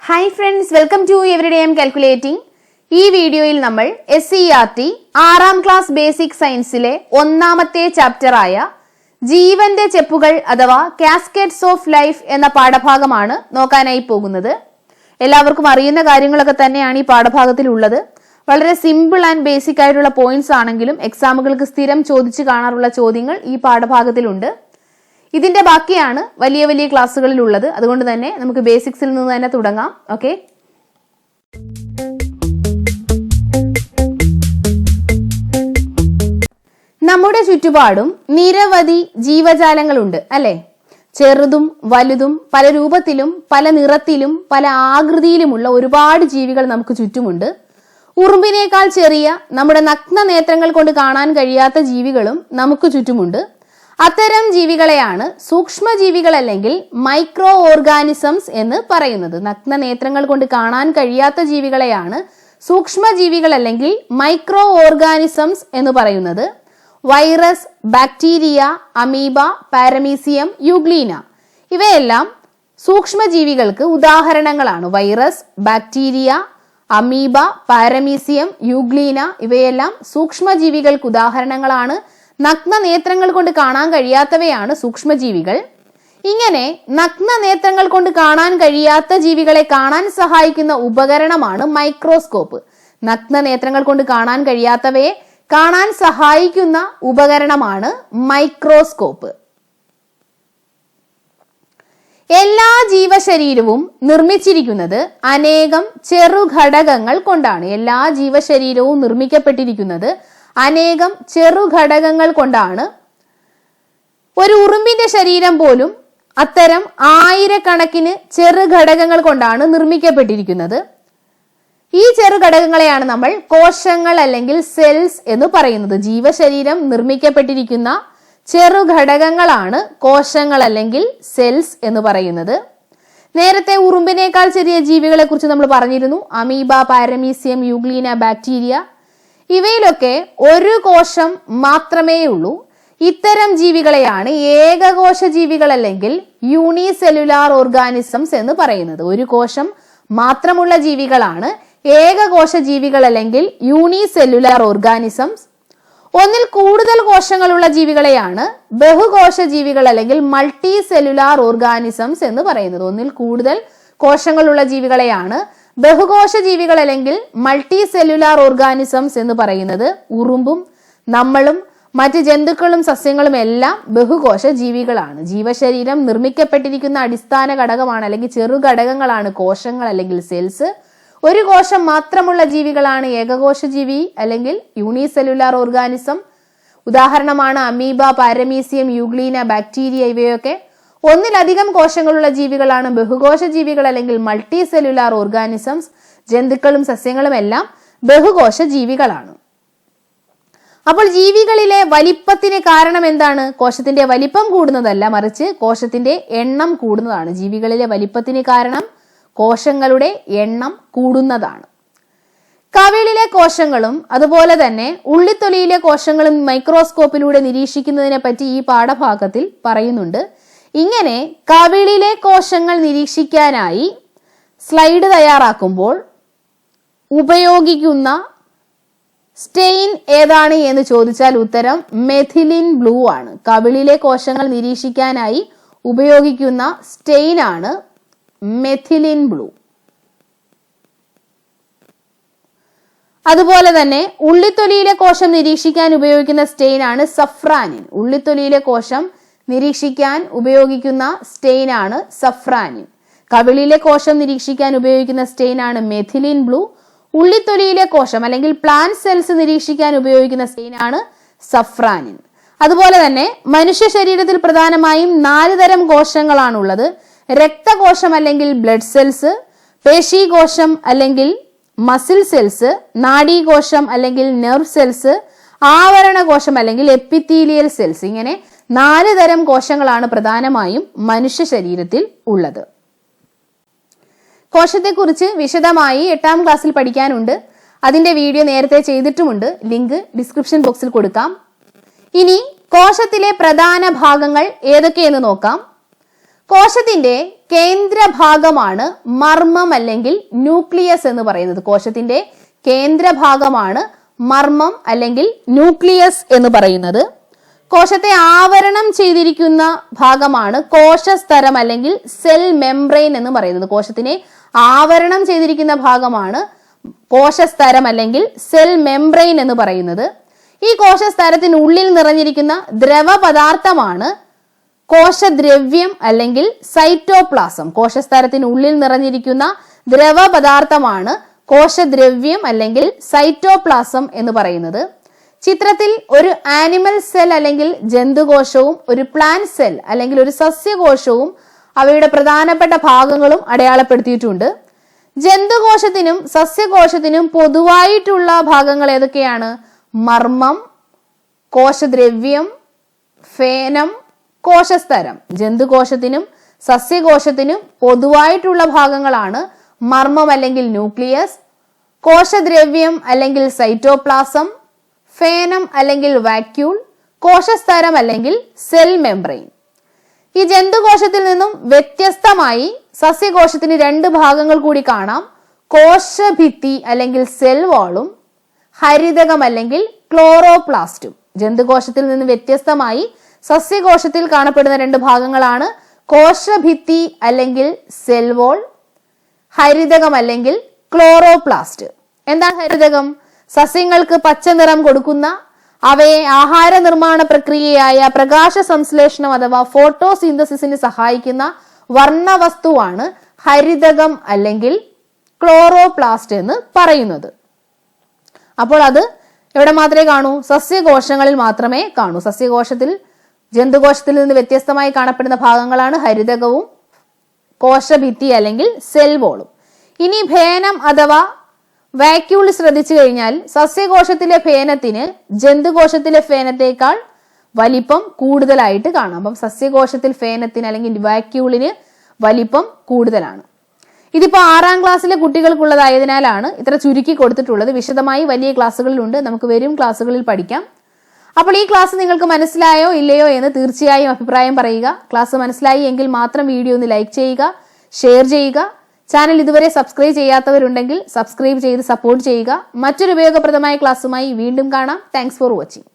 Hi friends, welcome to Everyday I'm Calculating. ഈ വീഡിയോയിൽ നമ്മൾ SCERT 6ാം ക്ലാസ് ബേസിക് സയൻസിലെ ഒന്നാമത്തെ ചാപ്റ്റർ ആയ ജീവന്റെ ചെപ്പുകൾ അഥവാ കാസ്കേഡ്സ് ഓഫ് ലൈഫ് എന്ന പാഠഭാഗമാണ് നോക്കാനായി പോകുന്നത്. എല്ലാവർക്കും അറിയുന്ന കാര്യങ്ങളൊക്കെ തന്നെയാണ് ഈ പാഠഭാഗത്തിൽ ഉള്ളത്. വളരെ സിമ്പിൾ ആൻഡ് ബേസിക് ആയിട്ടുള്ള പോയിന്റ്സ് ആണെങ്കിലും എക്സാമുകൾക്ക് സ്ഥിരം ചോദിച്ചു കാണാറുള്ള ചോദ്യങ്ങൾ ഈ പാഠഭാഗത്തിലുണ്ട്. ഇതിന്റെ ബാക്കിയാണ് വലിയ വലിയ ക്ലാസ്സുകളിൽ ഉള്ളത്. അതുകൊണ്ട് തന്നെ നമുക്ക് ബേസിക്സിൽ നിന്ന് തന്നെ തുടങ്ങാം. ഓക്കെ, നമ്മുടെ ചുറ്റുപാടും നിരവധി ജീവജാലങ്ങളുണ്ട് അല്ലെ? ചെറുതും വലുതും പല രൂപത്തിലും പല നിറത്തിലും പല ആകൃതിയിലുമുള്ള ഒരുപാട് ജീവികൾ നമുക്ക് ചുറ്റുമുണ്ട്. ഉറുമ്പിനേക്കാൾ ചെറിയ നമ്മുടെ നഗ്ന നേത്രങ്ങൾ കൊണ്ട് കാണാൻ കഴിയാത്ത ജീവികളും നമുക്ക് ചുറ്റുമുണ്ട്. അത്തരം ജീവികളെയാണ് സൂക്ഷ്മജീവികൾ അല്ലെങ്കിൽ മൈക്രോ ഓർഗാനിസംസ് എന്ന് പറയുന്നത്. നഗ്ന നേത്രങ്ങൾ കൊണ്ട് കാണാൻ കഴിയാത്ത ജീവികളെയാണ് സൂക്ഷ്മജീവികൾ അല്ലെങ്കിൽ മൈക്രോ ഓർഗാനിസംസ് എന്ന് പറയുന്നത്. Virus, bacteria, amoeba, paramecium, euglena ഇവയെല്ലാം സൂക്ഷ്മജീവികൾക്ക് ഉദാഹരണങ്ങളാണ്. Virus, bacteria, amoeba, paramecium, euglena ഇവയെല്ലാം സൂക്ഷ്മജീവികൾക്ക് ഉദാഹരണങ്ങളാണ്. നഗ്ന നേത്രങ്ങൾ കൊണ്ട് കാണാൻ കഴിയാത്തവയാണ് സൂക്ഷ്മജീവികൾ. ഇങ്ങനെ നഗ്ന നേത്രങ്ങൾ കൊണ്ട് കാണാൻ കഴിയാത്ത ജീവികളെ കാണാൻ സഹായിക്കുന്ന ഉപകരണമാണ് മൈക്രോസ്കോപ്പ്. നഗ്ന നേത്രങ്ങൾ കൊണ്ട് കാണാൻ കഴിയാത്തവയെ കാണാൻ സഹായിക്കുന്ന ഉപകരണമാണ് മൈക്രോസ്കോപ്പ്. എല്ലാ ജീവശരീരവും നിർമ്മിച്ചിരിക്കുന്നത് അനേകം ചെറുഘടകങ്ങൾ കൊണ്ടാണ്. എല്ലാ ജീവശരീരവും നിർമ്മിക്കപ്പെട്ടിരിക്കുന്നത് അനേകം ചെറുഘടകങ്ങൾ കൊണ്ടാണ്. ഒരു ഉറുമ്പിന്റെ ശരീരം പോലും അത്തരം ആയിരക്കണക്കിന് ചെറുഘടകങ്ങൾ കൊണ്ടാണ് നിർമ്മിക്കപ്പെട്ടിരിക്കുന്നത്. ഈ ചെറുഘടകങ്ങളെയാണ് നമ്മൾ കോശങ്ങൾ അല്ലെങ്കിൽ സെൽസ് എന്ന് പറയുന്നത്. ജീവശരീരം നിർമ്മിക്കപ്പെട്ടിരിക്കുന്ന ചെറുഘടകങ്ങളാണ് കോശങ്ങൾ അല്ലെങ്കിൽ സെൽസ് എന്ന് പറയുന്നത്. നേരത്തെ ഉറുമ്പിനേക്കാൾ ചെറിയ ജീവികളെ കുറിച്ച് നമ്മൾ പറഞ്ഞിരുന്നു. അമീബ, പാരമീസിയം, യൂഗ്ലീന, ബാക്ടീരിയ ഇവയിലൊക്കെ ഒരു കോശം മാത്രമേ ഉള്ളൂ. ഇത്തരം ജീവികളെയാണ് ഏകകോശ ജീവികൾ അല്ലെങ്കിൽ യൂണിസെല്ലുലാർ ഓർഗാനിസംസ് എന്ന് പറയുന്നത്. ഒരു കോശം മാത്രമുള്ള ജീവികളാണ് ഏകകോശ ജീവികൾ അല്ലെങ്കിൽ യൂണിസെല്ലുലാർ ഓർഗാനിസംസ്. ഒന്നിൽ കൂടുതൽ കോശങ്ങളുള്ള ജീവികളെയാണ് ബഹുകോശ ജീവികൾ അല്ലെങ്കിൽ മൾട്ടി സെല്ലുലാർ ഓർഗാനിസംസ് എന്ന് പറയുന്നത്. ഒന്നിൽ കൂടുതൽ കോശങ്ങളുള്ള ജീവികളെയാണ് ബഹുകോശ ജീവികൾ അല്ലെങ്കിൽ മൾട്ടി സെല്ലുലാർ ഓർഗാനിസംസ് എന്ന് പറയുന്നത്. ഉറുമ്പും നമ്മളും മറ്റ് ജന്തുക്കളും സസ്യങ്ങളും എല്ലാം ബഹുകോശ ജീവികളാണ്. ജീവശരീരം നിർമ്മിക്കപ്പെട്ടിരിക്കുന്ന അടിസ്ഥാന ഘടകമാണ് അല്ലെങ്കിൽ ചെറുഘടകങ്ങളാണ് കോശങ്ങൾ അല്ലെങ്കിൽ സെൽസ്. ഒരു കോശം മാത്രമുള്ള ജീവികളാണ് ഏകകോശ ജീവി അല്ലെങ്കിൽ യൂണിസെല്ലുലാർ ഓർഗാനിസം. ഉദാഹരണമാണ് അമീബ, പാരമീസിയം, യൂഗ്ലീന, ബാക്ടീരിയ ഇവയൊക്കെ. ഒന്നിലധികം കോശങ്ങളുള്ള ജീവികളാണ് ബഹുകോശ ജീവികൾ അല്ലെങ്കിൽ മൾട്ടി സെല്ലുലാർ ഓർഗാനിസംസ്. ജന്തുക്കളും സസ്യങ്ങളും എല്ലാം ബഹുകോശ ജീവികളാണ്. അപ്പോൾ ജീവികളിലെ വലിപ്പത്തിന് കാരണം എന്താണ്? കോശത്തിന്റെ വലിപ്പം കൂടുന്നതല്ല, മറിച്ച് കോശത്തിന്റെ എണ്ണം കൂടുന്നതാണ്. ജീവികളിലെ വലിപ്പത്തിന് കാരണം കോശങ്ങളുടെ എണ്ണം കൂടുന്നതാണ്. കവിളിലെ കോശങ്ങളും അതുപോലെ തന്നെ ഉള്ളിത്തൊലിയിലെ കോശങ്ങളും മൈക്രോസ്കോപ്പിലൂടെ നിരീക്ഷിക്കുന്നതിനെ പറ്റി ഈ പാഠഭാഗത്തിൽ പറയുന്നുണ്ട്. ഇങ്ങനെ കവിളിലെ കോശങ്ങൾ നിരീക്ഷിക്കാനായി സ്ലൈഡ് തയ്യാറാക്കുമ്പോൾ ഉപയോഗിക്കുന്ന സ്റ്റെയിൻ ഏതാണ് എന്ന് ചോദിച്ചാൽ ഉത്തരം മെഥിലിൻ ബ്ലൂ ആണ്. കവിളിലെ കോശങ്ങൾ നിരീക്ഷിക്കാനായി ഉപയോഗിക്കുന്ന സ്റ്റെയിൻ ആണ് മെഥിലിൻ ബ്ലൂ. അതുപോലെ തന്നെ ഉള്ളിത്തൊലിയിലെ കോശം നിരീക്ഷിക്കാൻ ഉപയോഗിക്കുന്ന സ്റ്റെയിൻ ആണ് സഫ്രാനിൻ. ഉള്ളിത്തൊലിയിലെ കോശം നിരീക്ഷിക്കാൻ ഉപയോഗിക്കുന്ന സ്റ്റെയിൻ ആണ് സഫ്രാനിൻ. കവിളിലെ കോശം നിരീക്ഷിക്കാൻ ഉപയോഗിക്കുന്ന സ്റ്റെയിൻ ആണ് മെഥിലിൻ ബ്ലൂ. ഉള്ളിത്തൊലിയിലെ കോശം അല്ലെങ്കിൽ പ്ലാന്റ് സെൽസ് നിരീക്ഷിക്കാൻ ഉപയോഗിക്കുന്ന സ്റ്റെയിൻ ആണ് സഫ്രാനിൻ. അതുപോലെ തന്നെ മനുഷ്യ ശരീരത്തിൽ പ്രധാനമായും 4 തരം കോശങ്ങളാണുള്ളത്. രക്തകോശം അല്ലെങ്കിൽ ബ്ലഡ് സെൽസ്, പേശീകോശം അല്ലെങ്കിൽ മസിൽ സെൽസ്, നാഡീകോശം അല്ലെങ്കിൽ നെർവ് സെൽസ്, ആവരണകോശം അല്ലെങ്കിൽ എപ്പിത്തീലിയൽ സെൽസ്. ഇങ്ങനെ 4 തരം കോശങ്ങളാണ് പ്രധാനമായും മനുഷ്യ ശരീരത്തിൽ ഉള്ളത്. കോശത്തെക്കുറിച്ച് വിശദമായി 8ാം ക്ലാസ്സിൽ പഠിക്കാനുണ്ട്. അതിന്റെ വീഡിയോ നേരത്തെ ചെയ്തിട്ടുമുണ്ട്. ലിങ്ക് ഡിസ്ക്രിപ്ഷൻ ബോക്സിൽ കൊടുക്കാം. ഇനി കോശത്തിലെ പ്രധാന ഭാഗങ്ങൾ ഏതൊക്കെയെന്ന് നോക്കാം. കോശത്തിന്റെ കേന്ദ്രഭാഗമാണ് മർമ്മം അല്ലെങ്കിൽ ന്യൂക്ലിയസ് എന്ന് പറയുന്നത്. കോശത്തിന്റെ കേന്ദ്രഭാഗമാണ് മർമ്മം അല്ലെങ്കിൽ ന്യൂക്ലിയസ് എന്ന് പറയുന്നത്. കോശത്തെ ആവരണം ചെയ്തിരിക്കുന്ന ഭാഗമാണ് കോശസ്തരം അല്ലെങ്കിൽ സെൽ മെംബ്രെയിൻ എന്ന് പറയുന്നത്. കോശത്തിനെ ആവരണം ചെയ്തിരിക്കുന്ന ഭാഗമാണ് കോശസ്തരം അല്ലെങ്കിൽ സെൽ മെംബ്രെയിൻ എന്ന് പറയുന്നത്. ഈ കോശസ്തരത്തിനുള്ളിൽ നിറഞ്ഞിരിക്കുന്ന ദ്രവപദാർത്ഥമാണ് കോശദ്രവ്യം അല്ലെങ്കിൽ സൈറ്റോപ്ലാസം. കോശസ്തരത്തിനുള്ളിൽ നിറഞ്ഞിരിക്കുന്ന ദ്രവപദാർത്ഥമാണ് കോശദ്രവ്യം അല്ലെങ്കിൽ സൈറ്റോപ്ലാസം എന്ന് പറയുന്നത്. ചിത്രത്തിൽ ഒരു ആനിമൽ സെൽ അല്ലെങ്കിൽ ജന്തുകോശവും ഒരു പ്ലാന്റ് സെൽ അല്ലെങ്കിൽ ഒരു സസ്യകോശവും അവയുടെ പ്രധാനപ്പെട്ട ഭാഗങ്ങളും അടയാളപ്പെടുത്തിയിട്ടുണ്ട്. ജന്തുകോശത്തിനും സസ്യകോശത്തിനും പൊതുവായിട്ടുള്ള ഭാഗങ്ങൾ ഏതൊക്കെയാണ്? മർമ്മം, കോശദ്രവ്യം, ഫേനം, കോശസ്തരം. ജന്തുകോശത്തിനും സസ്യകോശത്തിനും പൊതുവായിട്ടുള്ള ഭാഗങ്ങളാണ് മർമ്മം അല്ലെങ്കിൽ ന്യൂക്ലിയസ്, കോശദ്രവ്യം അല്ലെങ്കിൽ സൈറ്റോപ്ലാസം, ഫേനം അല്ലെങ്കിൽ വാക്യൂൾ, കോശസ്തരം അല്ലെങ്കിൽ സെൽ മെംബ്രെയിൻ. ഈ ജന്തുകോശത്തിൽ നിന്നും വ്യത്യസ്തമായി സസ്യകോശത്തിന് രണ്ട് ഭാഗങ്ങൾ കൂടി കാണാം. കോശഭിത്തി അല്ലെങ്കിൽ സെൽ വാളും ഹരിതകം അല്ലെങ്കിൽ ക്ലോറോപ്ലാസ്റ്റും. ജന്തുകോശത്തിൽ നിന്ന് വ്യത്യസ്തമായി സസ്യകോശത്തിൽ കാണപ്പെടുന്ന രണ്ട് ഭാഗങ്ങളാണ് കോശഭിത്തി അല്ലെങ്കിൽ സെൽ വാൾ, ഹരിതകം അല്ലെങ്കിൽ ക്ലോറോപ്ലാസ്റ്റ്. എന്താണ് ഹരിതകം? സസ്യങ്ങൾക്ക് പച്ച നിറം കൊടുക്കുന്ന, അവയെ ആഹാര നിർമ്മാണ പ്രക്രിയയായ പ്രകാശ സംശ്ലേഷണം അഥവാ ഫോട്ടോസിന്തസിസിന് സഹായിക്കുന്ന വർണ്ണവസ്തുവാണ് ഹരിതകം അല്ലെങ്കിൽ ക്ലോറോപ്ലാസ്റ്റ് എന്ന് പറയുന്നത്. അപ്പോൾ അത് എവിടെ മാത്രമേ കാണൂ? സസ്യകോശങ്ങളിൽ മാത്രമേ കാണൂ. സസ്യകോശത്തിൽ ജന്തുകോശത്തിൽ നിന്ന് വ്യത്യസ്തമായി കാണപ്പെടുന്ന ഭാഗങ്ങളാണ് ഹരിതകവും കോശഭിത്തി അല്ലെങ്കിൽ സെൽ വോളും. ഇനി ഫേനം അഥവാ വാക്യൂൾ ശ്രദ്ധിച്ചു കഴിഞ്ഞാൽ സസ്യകോശത്തിലെ ഫേനത്തിന് ജന്തുകോശത്തിലെ ഫേനത്തേക്കാൾ വലിപ്പം കൂടുതലായിട്ട് കാണാം. അപ്പം സസ്യകോശത്തിൽ ഫേനത്തിന് അല്ലെങ്കിൽ വാക്യൂളിന് വലിപ്പം കൂടുതലാണ്. ഇതിപ്പോ 6ാം ക്ലാസ്സിലെ കുട്ടികൾക്കുള്ളതായതിനാലാണ് ഇത്ര ചുരുക്കി കൊടുത്തിട്ടുള്ളത്. വിശദമായി വലിയ ക്ലാസ്സുകളിലുണ്ട്, നമുക്ക് വരും ക്ലാസ്സുകളിൽ പഠിക്കാം. അപ്പോൾ ഈ ക്ലാസ് നിങ്ങൾക്ക് മനസ്സിലായോ ഇല്ലയോ എന്ന് തീർച്ചയായും അഭിപ്രായം പറയുക. ക്ലാസ് മനസ്സിലായി എങ്കിൽ മാത്രം വീഡിയോ ഒന്ന് ലൈക്ക് ചെയ്യുക, ഷെയർ ചെയ്യുക. ചാനൽ ഇതുവരെ സബ്സ്ക്രൈബ് ചെയ്യാത്തവരുണ്ടെങ്കിൽ സബ്സ്ക്രൈബ് ചെയ്ത് സപ്പോർട്ട് ചെയ്യുക. മറ്റൊരു ഉപയോഗപ്രദമായ ക്ലാസ്സുമായി വീണ്ടും കാണാം. Thanks for watching.